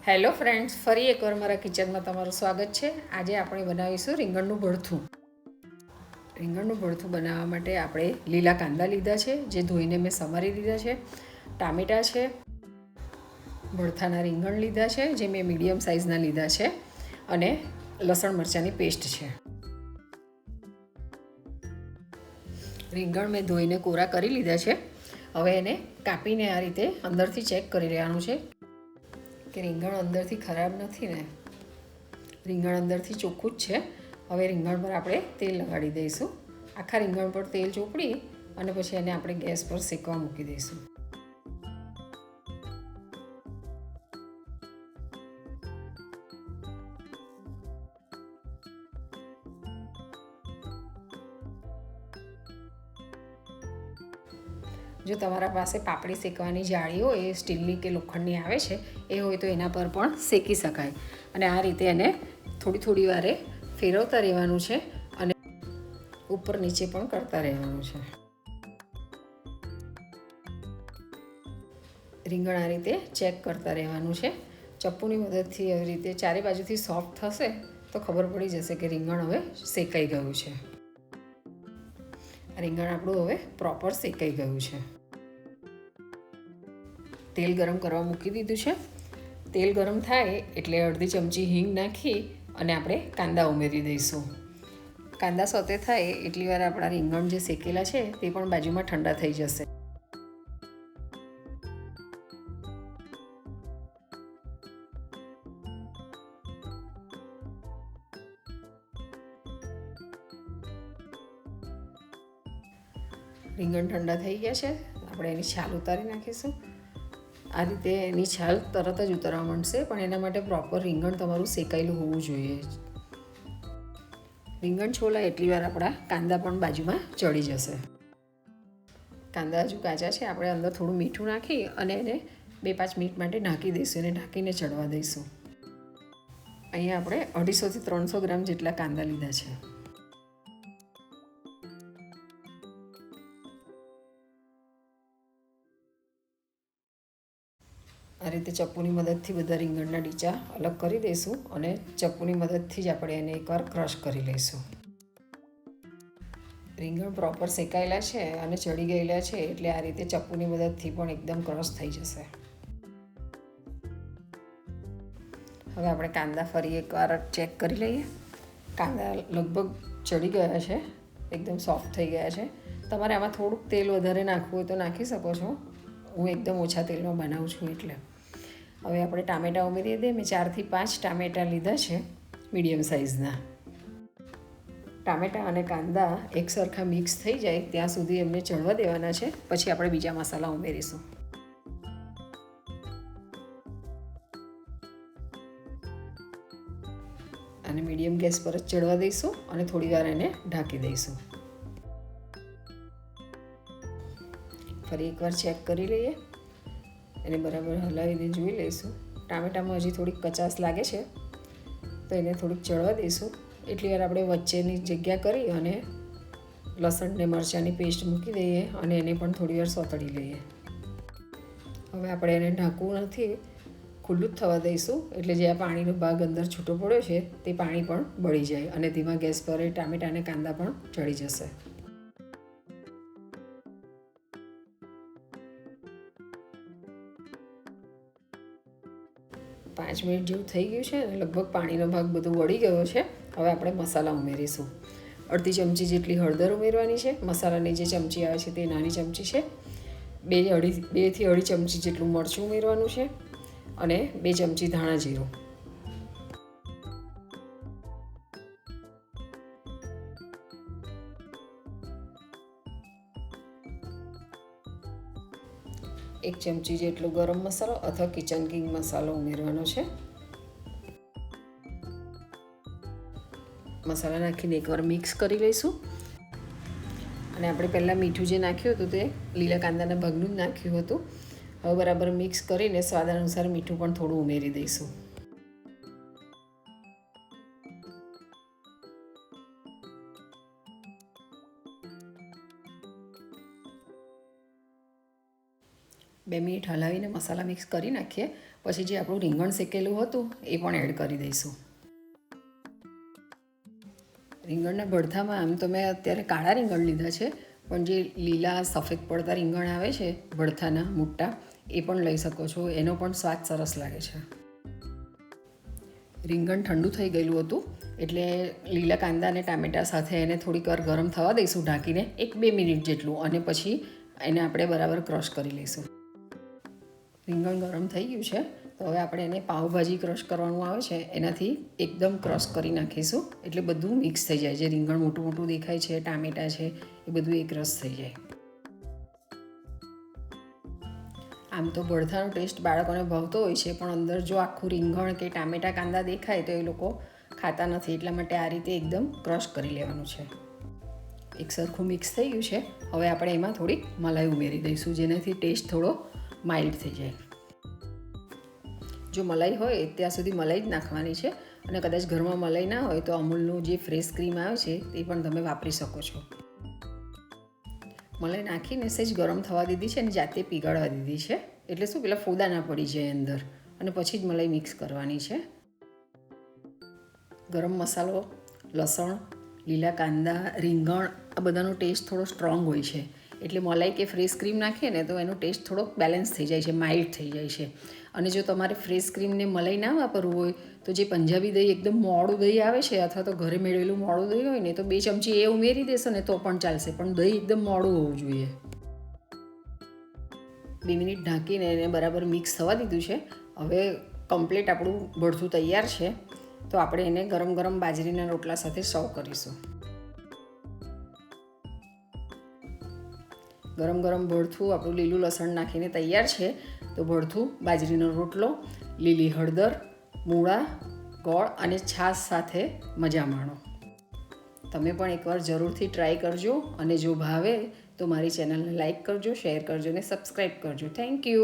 Hello friends, ફરી એકવાર મારા કિચનમાં તમારું સ્વાગત છે. આજે આપણે બનાવીશું રીંગણનું ભરથું. રીંગણનું ભરથું બનાવવા માટે આપણે લીલા કાંદા લીધા છે, જે ધોઈને મેં સમારી દીધા છે. ટામેટાં છે, ભરથાના રીંગણ લીધા છે, જે મેં મીડિયમ સાઇઝના લીધા છે, અને લસણ મરચાંની પેસ્ટ છે. રીંગણ મેં ધોઈને કોરા કરી લીધા છે. હવે એને કાપીને આ રીતે અંદરથી ચેક કરી લેવાનું છે કે રીંગણ અંદરથી ખરાબ નથી ને. રીંગણ અંદરથી ચોખ્ખું જ છે. હવે રીંગણ પર આપણે તેલ લગાડી દઈશું. આખા રીંગણ પર તેલ ચોપડી અને પછી એને આપણે ગેસ પર શેકવા મૂકી દઈશું. જો તમારા પાસે પાપડી શેકવાની જાળી હોય, એ સ્ટીલની કે લોખંડની આવે છે, એ હોય તો એના પર પણ શેકી શકાય. અને આ રીતે એને થોડી વારે ફેરવતા રહેવાનું છે અને ઉપર નીચે પણ કરતા રહેવાનું છે. રીંગણ આ રીતે ચેક કરતા રહેવાનું છે. ચપ્પુની મદદથી આવી રીતે ચારે બાજુથી સોફ્ટ થશે તો ખબર પડી જશે કે રીંગણ હવે શેકાઈ ગયું છે. રીંગણ આપણું હવે પ્રોપર શેકાઈ ગયું છે. તેલ ગરમ કરવા મૂકી દીધું છે. તેલ ગરમ થાય એટલે અડધી ચમચી હિંગ નાખી અને આપણે કાંદા ઉમેરી દઈશું. કાંદા સોતે થાય એટલી વાર આપણા રીંગણ જે શેકેલા છે તે પણ બાજુમાં ઠંડા થઈ જશે. રીંગણ ઠંડા થઈ ગયા છે. આપણે એની છાલ ઉતારી નાખીશું. આ રીતે એની છાલ તરત જ ઉતારવા માંડશે, પણ એના માટે પ્રોપર રીંગણ તમારું શેકાયેલું હોવું જોઈએ. રીંગણ છોલાય એટલી વાર આપણા કાંદા પણ બાજુમાં ચડી જશે. કાંદા હજુ કાચા છે. આપણે અંદર થોડું મીઠું નાખી અને એને 2-5 મિનિટ માટે ઢાંકી દઈશું. એને ઢાંકીને ચડવા દઈશું. અહીંયા આપણે 250 થી 300 ગ્રામ જેટલા કાંદા લીધા છે. આ રીતે ચપ્પુની મદદથી બધા રીંગણના ડીચા અલગ કરી દઈશું અને ચપ્પુની મદદથી જ આપણે એને એકવાર ક્રશ કરી લઈશું. રીંગણ પ્રોપર શેકાયેલા છે અને ચડી ગયેલા છે, એટલે આ રીતે ચપ્પુની મદદથી પણ એકદમ ક્રશ થઈ જશે. હવે આપણે કાંદા ફરી એકવાર ચેક કરી લઈએ. કાંદા લગભગ ચડી ગયા છે, એકદમ સોફ્ટ થઈ ગયા છે. તમારે આમાં થોડુંક તેલ વધારે નાખવું હોય તો નાખી શકો છો. હું એકદમ ઓછા તેલમાં બનાવું છું એટલે. હવે આપણે ટામેટાં ઉમેરી દઈએ. મેં 4 થી 5 ટામેટાં લીધા છે, મીડિયમ સાઇઝના. ટામેટાં અને કાંદા એકસરખા મિક્સ થઈ જાય ત્યાં સુધી એમને ચડવા દેવાના છે. પછી આપણે બીજા મસાલા ઉમેરીશું. અને મીડિયમ ગેસ પર જ ચડવા દઈશું અને થોડી વાર એને ઢાંકી દઈશું. ફરી એકવાર ચેક કરી લઈએ. એને બરાબર હલાવીને જોઈ લઈશું. ટામેટામાં હજી થોડીક કચાશ લાગે છે તો એને થોડીક ચડવા દઈશું. એટલી વાર આપણે વચ્ચેની જગ્યા કરી અને લસણ ને મરચાંની પેસ્ટ મૂકી દઈએ અને એને પણ થોડી વાર સોતળી લઈએ. હવે આપણે એને ઢાંકવું નથી, ખુલ્લું જ થવા દઈશું. એટલે જે આ પાણીનો ભાગ અંદર છૂટો પડ્યો છે તે પાણી પણ બળી જાય અને ધીમા ગેસ પર એ ટામેટાં અને કાંદા પણ ચડી જશે. પાંચ મિનિટ જેવું થઈ ગયું છે અને લગભગ પાણીનો ભાગ બધો વળી ગયો છે. હવે આપણે મસાલા ઉમેરીશું. અડધી ચમચી જેટલી હળદર ઉમેરવાની છે. મસાલાની જે ચમચી આવે છે તે નાની ચમચી છે. 2 થી અઢી ચમચી જેટલું મરચું ઉમેરવાનું છે અને 2 ચમચી ધાણા જીરું. એક ચમચી જેટલો ગરમ મસાલો અથવા કિચન કિંગ મસાલો ઉમેરવાનો છે. મસાલા નાખીને એકવાર મિક્સ કરી લઈશું. અને આપણે પહેલાં મીઠું જે નાખ્યું હતું તે લીલા કાંદાના ભાગનું જ નાખ્યું હતું. હવે બરાબર મિક્સ કરીને સ્વાદ અનુસાર મીઠું પણ થોડું ઉમેરી દઈશું. બે મિનિટ હલાવીને મસાલા મિક્સ કરી નાખીએ. પછી જે આપણું રીંગણ શેકેલું હતું એ પણ એડ કરી દઈશું. રીંગણના ભરથામાં આમ તો મેં અત્યારે કાળા રીંગણ લીધા છે, પણ જે લીલા સફેદ પડતા રીંગણ આવે છે ભરથાના મોટા, એ પણ લઈ શકો છો. એનો પણ સ્વાદ સરસ લાગે છે. રીંગણ ઠંડુ થઈ ગયેલું હતું એટલે લીલા કાંદા અને ટામેટાં સાથે એને થોડીક વાર ગરમ થવા દઈશું ઢાંકીને, 1-2 મિનિટ જેટલું, અને પછી એને આપણે બરાબર ક્રશ કરી લઈશું. રીંગણ ગરમ થઈ ગયું છે તો હવે આપણે એને પાવભાજી ક્રશ કરવાનું આવે છે એનાથી એકદમ ક્રશ કરી નાખીશું, એટલે બધું મિક્સ થઈ જાય. જે રીંગણ મોટું મોટું દેખાય છે, ટામેટાં છે, એ બધું એક રસ થઈ જાય. આમ તો ભરથાનો ટેસ્ટ બાળકોને ભાવતો હોય છે, પણ અંદર જો આખું રીંગણ કે ટામેટાં કાંદા દેખાય તો એ લોકો ખાતા નથી, એટલા માટે આ રીતે એકદમ ક્રશ કરી લેવાનું છે. એક સરખું મિક્સ થઈ ગયું છે. હવે આપણે એમાં થોડીક મલાઈ ઉમેરી દઈશું, જેનાથી ટેસ્ટ થોડો માઇલ્ડ થઈ જાય. જો મલાઈ હોય ત્યાં સુધી મલાઈ જ નાખવાની છે, અને કદાચ ઘરમાં મલાઈ ના હોય તો અમૂલનું જે ફ્રેશ ક્રીમ આવે છે તે પણ તમે વાપરી શકો છો. મલાઈ નાખીને સહેજ ગરમ થવા દીધી છે અને જાતે પીગાળવા દીધી છે, એટલે શું પેલા ફોદા ના પડી જાય અંદર, અને પછી જ મલાઈ મિક્સ કરવાની છે. ગરમ મસાલો, લસણ, લીલા કાંદા, રીંગણ, આ બધાનો ટેસ્ટ થોડો સ્ટ્રોંગ હોય છે, એટલે મલાઈ કે ફ્રેશ ક્રીમ નાખીએ ને તો એનો ટેસ્ટ થોડોક બેલેન્સ થઈ જાય છે, માઇલ્ડ થઈ જાય છે. અને જો તમારે ફ્રેશ ક્રીમને મલાઈ ના વાપરવું હોય તો જે પંજાબી દહીં એકદમ મોડું દહીં આવે છે, અથવા તો ઘરે મેળવેલું મોડું દહીં હોય ને, તો 2 ચમચી એ ઉમેરી દેશો ને તો પણ ચાલશે, પણ દહીં એકદમ મોડું હોવું જોઈએ. 2 મિનિટ ઢાંકીને એને બરાબર મિક્સ થવા દીધું છે. હવે કમ્પ્લીટ આપણું ભરથું તૈયાર છે, તો આપણે એને ગરમ ગરમ બાજરીના રોટલા સાથે સર્વ કરીશું. ગરમ ગરમ ભરથું આપણું લીલું લસણ નાખીને તૈયાર છે. તો ભરથું, બાજરીનો રોટલો, લીલી હળદર, મૂળા, ગોળ અને છાશ સાથે મજા માણો. તમે પણ એકવાર જરૂરથી ટ્રાય કરજો, અને જો ભાવે તો મારી ચેનલને લાઈક કરજો, શેર કરજો અને સબસ્ક્રાઈબ કરજો. Thank you.